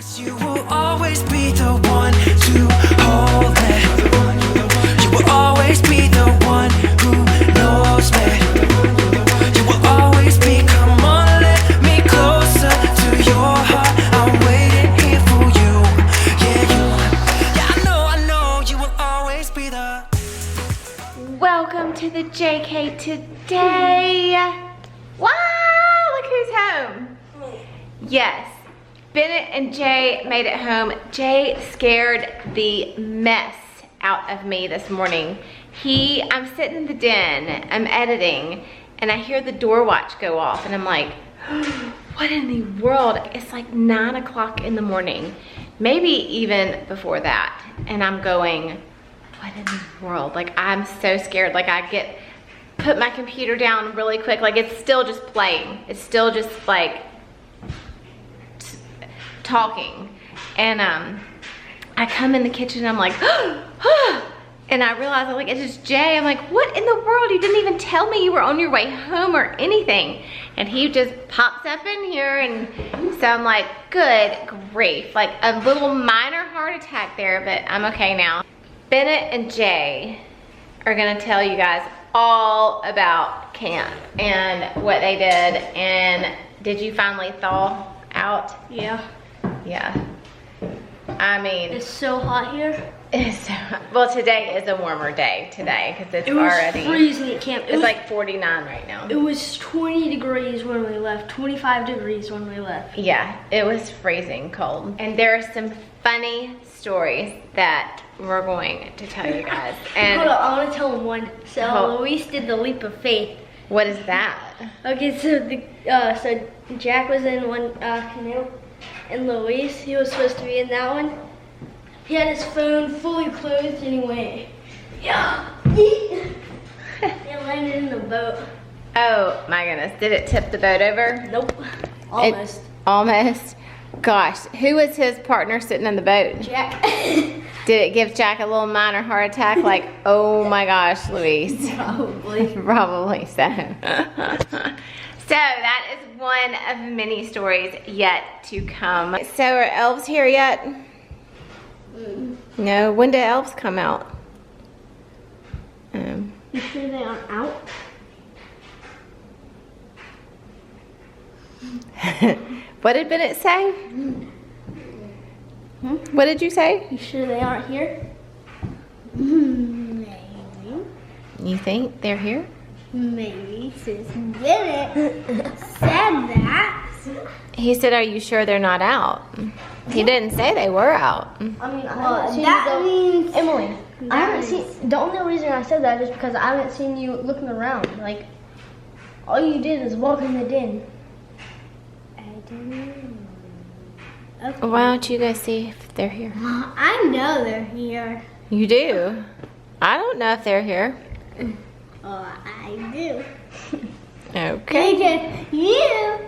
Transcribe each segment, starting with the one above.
You will always be the one to hold me. You will always be the one who knows me. You will always be, come on, let me closer to your heart. I'm waiting here for you. Yeah, I know, you will always be the. Welcome to the JK today. Wow, look who's home. Yes. Bennett and Jay made it home. Jay scared the mess out of me this morning. I'm sitting in the den, I'm editing, and I hear the door watch go off, and I'm like, what in the world? It's like 9 o'clock in the morning, maybe even before that, and I'm going, what in the world? Like, I'm so scared. Like, put my computer down really quick. Like, it's still just playing. It's still just like, talking, and I come in the kitchen and I'm like, and I realize, I'm like, it's just Jay. I'm like, what in the world? You didn't even tell me you were on your way home or anything. And he just pops up in here, and so I'm like, good grief. Like a little minor heart attack there, but I'm okay now. Bennett and Jay are gonna tell you guys all about camp and what they did. And did you finally thaw out? Yeah. Yeah. I mean, It's so hot here. it's so hot. Well, today is a warmer day today because it's It was already freezing at camp. it's like 49 right now. It was 20 degrees when we left, 25 degrees when we left. Yeah, it was freezing cold. And there are some funny stories that we're going to tell you guys. And Hold on, I want to tell them one. So Hold- Luis did the leap of faith. what is that? Okay, so Jack was in one canoe, and Luis, he was supposed to be in that one. He had his phone fully closed, and he went, yeah, yeet. It landed in the boat. Oh my goodness, did it tip the boat over? Nope, almost. Almost. Gosh, who was his partner sitting in the boat? Jack. Did it give Jack a little minor heart attack? Like, oh my gosh, Luis. Probably. Probably so. So that is one of many stories yet to come. So are elves here yet? No, when do elves come out? You sure they aren't out? What did Bennett say? What did you say? You sure they aren't here? Maybe. You think they're here? Maybe since Bennett said that. He said, are you sure they're not out? He didn't say they were out. I mean, that means Emily, I haven't seen. The only reason I said that is because I haven't seen you looking around. Like, all you did is walk in the den. I don't know. Okay. Why don't you go see if they're here? I know they're here. You do? I don't know if they're here. Oh, I do. Okay. Because you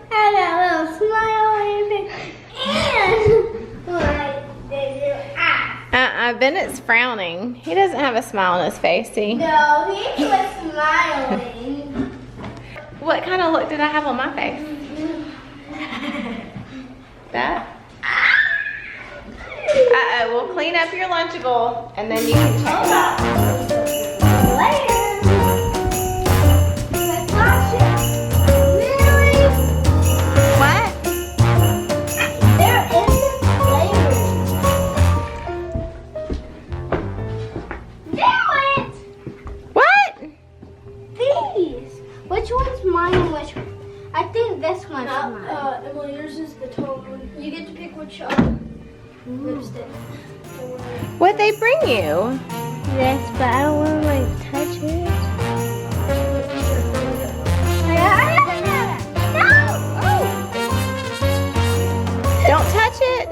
had that little smile on your face and like did your ass. Bennett's frowning. He doesn't have a smile on his face, see? No, he was smiling. What kind of look did I have on my face? That? Uh-oh, we'll clean up your Lunchable and then you can check it out. Later. Let's watch it. Really? What? There is flavors. Do it! What? These. Which one's mine and which one? I think this one's mine. Emily, yours is the tone one. You get to pick which lipstick. What'd they bring you? This, but I don't want to like touch it. Don't touch it.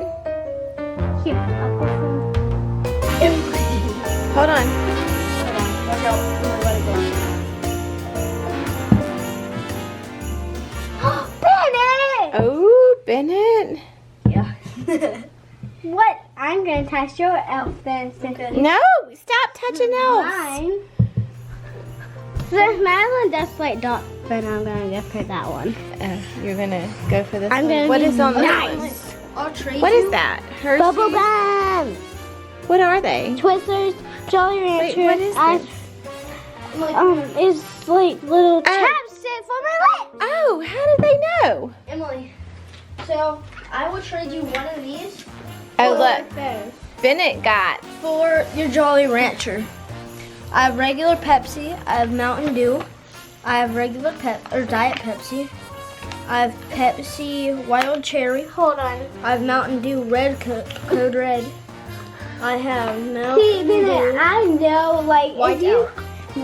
Here, I'll put some. Hold on. Watch out. Let it go. Bennett! Oh, Bennett. Yeah. What? I'm gonna touch your elf then. No, stop touching elves. Mine. There's Madelyne that's like dark, but I'm gonna give her that one. Oh, you're gonna go for this I'm one? gonna What be is on this nice. one? I'll trade What you. is that? Hershey's? Bubble gum. What are they? Twizzlers, Jolly Ranchers. Wait, what is this? It's like little chapstick for my lips. Oh, how did they know? Emily, so I will trade you one of these Oh, look. Bennett got. for your Jolly Rancher. I have regular Pepsi. I have Mountain Dew. I have regular Diet Pepsi. I have Pepsi Wild Cherry. Hold on. I have Mountain Dew Red Code Red. I have See, Mountain Bennett, Dew I know, like, White if you, Out.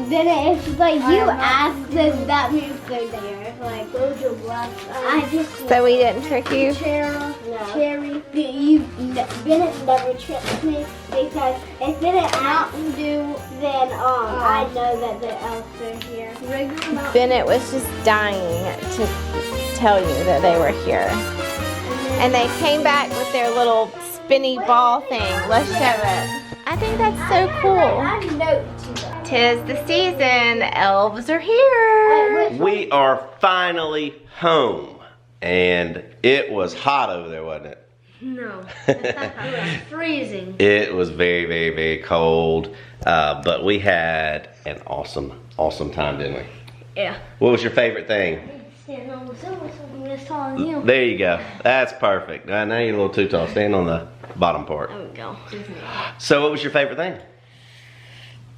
Bennett, it's like I you am not- asked them, that means they're there. Like, those are black. I just So we didn't trick you? Cherry. Bennett never tricked me because if Bennett Mountain Dew, then I know that the elves are here. regular Mountain Bennett was just dying to tell you that they were here. And they came back with their little spinny ball thing. Let's show it. I think that's so cool. I know you. 'Tis the season. The elves are here. We are finally home. And it was hot over there, wasn't it? No. It was freezing. It was very, very, very cold. But we had an awesome, awesome time, didn't we? Yeah. What was your favorite thing? Standing on the silver something this tall as you. There you go. That's perfect. Now you're a little too tall. Stand on the bottom part. There we go. So what was your favorite thing?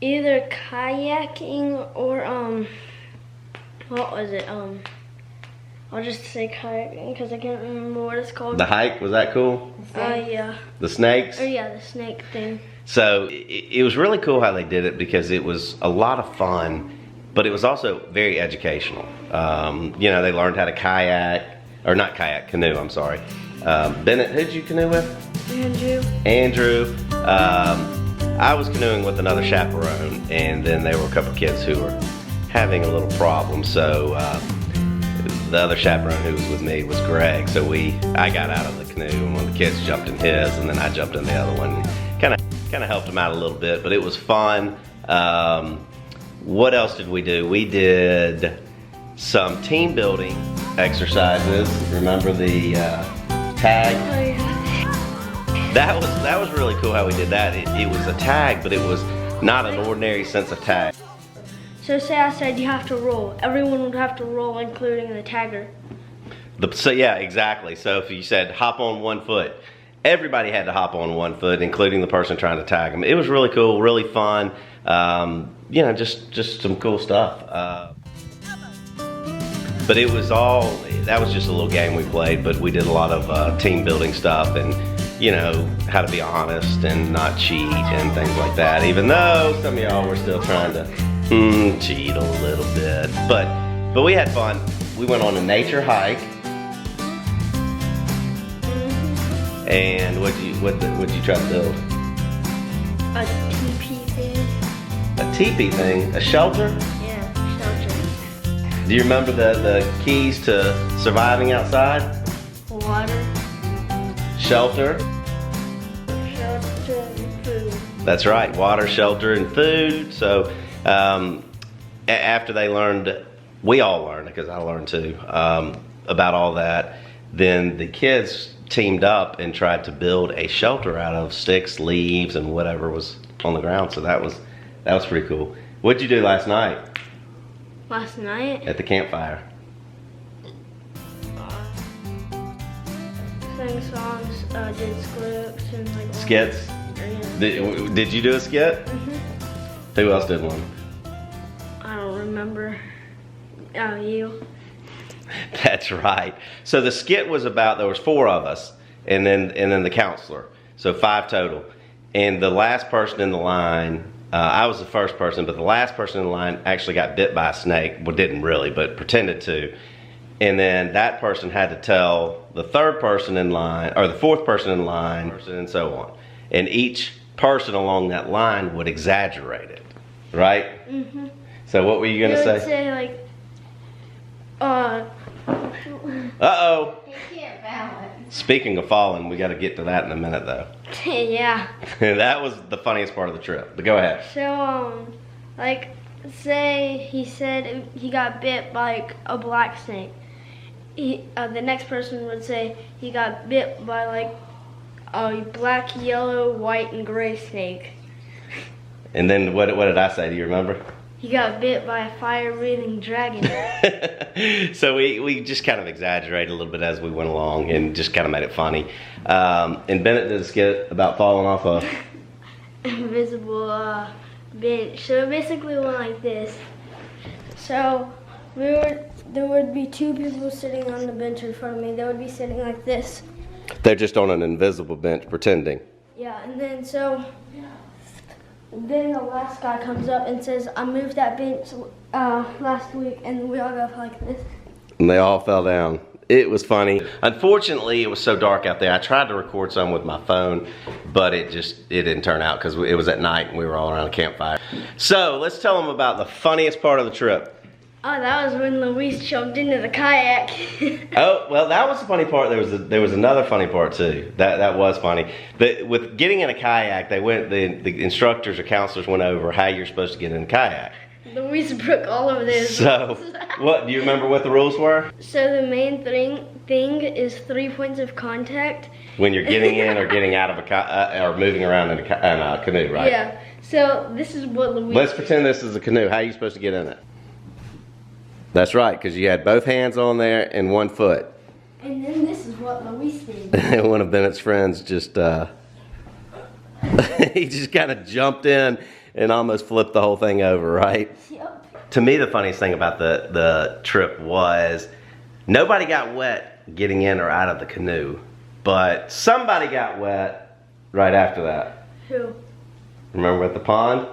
Either kayaking or what was it? I'll just say kayaking because I can't remember what it's called. The hike, was that cool? Yeah. The snakes? Or yeah, the snake thing. So it was really cool how they did it because it was a lot of fun, but it was also very educational. You know, they learned how to canoe, I'm sorry. Bennett, who'd you canoe with? Andrew. I was canoeing with another chaperone, and then there were a couple kids who were having a little problem. So the other chaperone who was with me was Greg. So I got out of the canoe, and one of the kids jumped in his, and then I jumped in the other one. Kind of helped him out a little bit, but it was fun. What else did we do? We did some team building exercises. Remember the tag? Oh yeah. That was really cool how we did that. It was a tag, but it was not an ordinary sense of tag. So say I said you have to roll. Everyone would have to roll, including the tagger. So yeah, exactly. So if you said hop on one foot, everybody had to hop on one foot, including the person trying to tag them. It was really cool, really fun. You know, just some cool stuff. But it was that was just a little game we played, but we did a lot of team building stuff and, you know, how to be honest and not cheat and things like that, even though some of y'all were still trying to cheat a little bit. But we had fun. We went on a nature hike. And what'd you try to build? A teepee thing. A teepee thing? A shelter? Yeah, shelter. Do you remember the keys to surviving outside? Water, Shelter. shelter, and food. That's right, water, shelter, and food. So after they learned, we all learned, because I learned too, about all that, then the kids teamed up and tried to build a shelter out of sticks, leaves, and whatever was on the ground. So that was pretty cool. What'd you do last night Last night, at the campfire? sang songs, did scripts, and like Skits? Yeah. Did you do a skit? Who else did one? I don't remember. Oh, you. That's right. So the skit was about, there was 4 of us, and then the counselor. So 5 total. And the last person in the line, I was the first person, but the last person in the line actually got bit by a snake. Well, didn't really, but pretended to. And then that person had to tell the 3rd person in line, or the 4th person in line, and so on. And each person along that line would exaggerate it, right? Mm-hmm. So what were you gonna You would say? say like, Uh-oh. Speaking of falling, we got to get to that in a minute, though. yeah. That was the funniest part of the trip. But go ahead. So, like, say he said he got bit by like a black snake, the next person would say he got bit by like a black, yellow, white, and gray snake. And then what did I say? Do you remember? He got bit by a fire-breathing dragon. So we just kind of exaggerated a little bit as we went along and just kind of made it funny. And Bennett did a skit about falling off a invisible bench. So it basically went like this. So there would be two people sitting on the bench in front of me. They would be sitting like this. They're just on an invisible bench pretending. Yeah, and then the last guy comes up and says, I moved that bench last week, and we all go like this. And they all fell down. It was funny. Unfortunately, it was so dark out there. I tried to record some with my phone, but it didn't turn out because it was at night and we were all around a campfire. So let's tell them about the funniest part of the trip. Oh, that was when Luis jumped into the kayak. Oh, well, that was the funny part. There was another funny part too. That was funny. But with getting in a kayak, the instructors or counselors went over how you're supposed to get in a kayak. Luis broke all of those. So, what do you remember what the rules were? So the main thing is 3 points of contact. When you're getting in or getting out of or moving around in a canoe, right? Yeah. So this is what Luis. Let's pretend this is a canoe. How are you supposed to get in it? That's right, because you had both hands on there and one foot. And then this is what Luis did. One of Bennett's friends just, he just kind of jumped in and almost flipped the whole thing over, right? Yep. To me, the funniest thing about the trip was nobody got wet getting in or out of the canoe, but somebody got wet right after that. Who? Remember at the pond?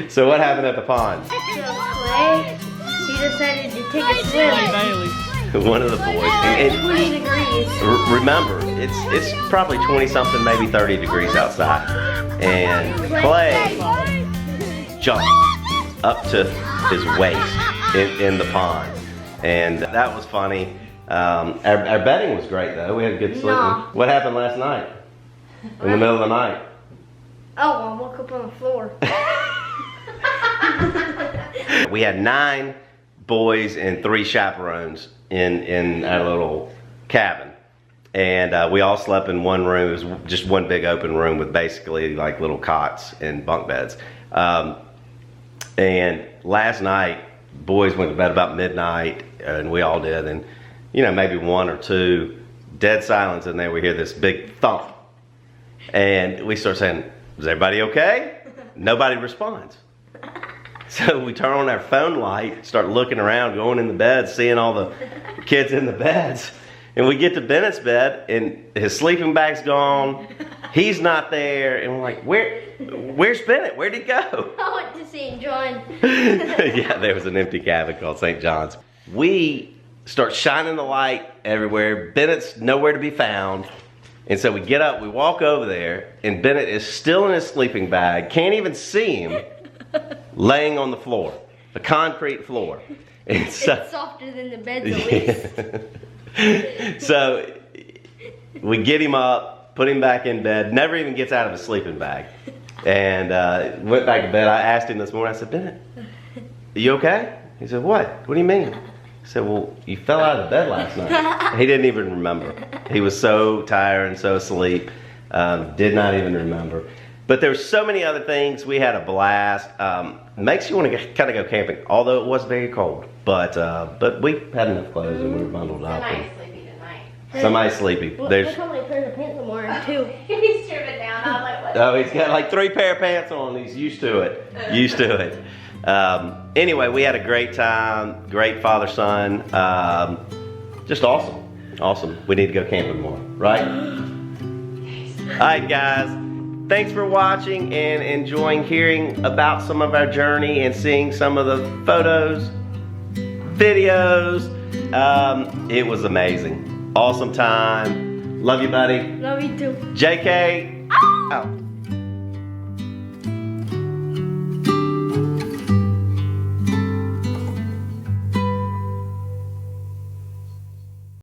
So what happened at the pond? Clay, he decided to take a swim. One of the boys. And 20 degrees. remember, it's probably 20 something, maybe 30 degrees outside. And Clay jumped up to his waist in the pond. And that was funny. Our bedding was great though. We had good sleeping. No. What happened last night? In the middle of the night? Oh, I woke up on the floor. We had 9 boys and 3 chaperones in our little cabin. And we all slept in one room. It was just one big open room with basically like little cots and bunk beds. And last night, boys went to bed about midnight, and we all did. And, you know, maybe 1 or 2, dead silence in there. We hear this big thump. And we start saying, is everybody okay? Nobody responds. So we turn on our phone light, start looking around, going in the bed, seeing all the kids in the beds. And we get to Bennett's bed, and his sleeping bag's gone. He's not there. And we're like, where's Bennett? Where'd he go? I went to St. John. Yeah, there was an empty cabin called St. John's. We start shining the light everywhere. Bennett's nowhere to be found. And so we get up, we walk over there, and Bennett is still in his sleeping bag. Can't even see him. Laying on the floor, the concrete floor. And so, It's softer than the beds at least. So we get him up, put him back in bed, never even gets out of his sleeping bag. And went back to bed. I asked him this morning, I said, Bennett, are you okay? He said, what? What do you mean? I said, well, you fell out of bed last night. He didn't even remember. He was so tired and so asleep, did not even remember. But there were so many other things. We had a blast. Makes you want to kind of go camping, although it was very cold. But we had enough clothes and we were bundled up. Somebody's sleepy tonight. Somebody's sleepy. Look There's, how many pairs of pants I'm wearing too. He's stripping down. I was like, what? oh, he's got like 3 pair of pants on. He's used to it. Used to it. Anyway, we had a great time. Great father-son. Just awesome. Awesome. We need to go camping more, right? All right, guys. Thanks for watching and enjoying hearing about some of our journey and seeing some of the photos, videos. It was amazing. Awesome time. Love you, buddy. Love you too. JK, out.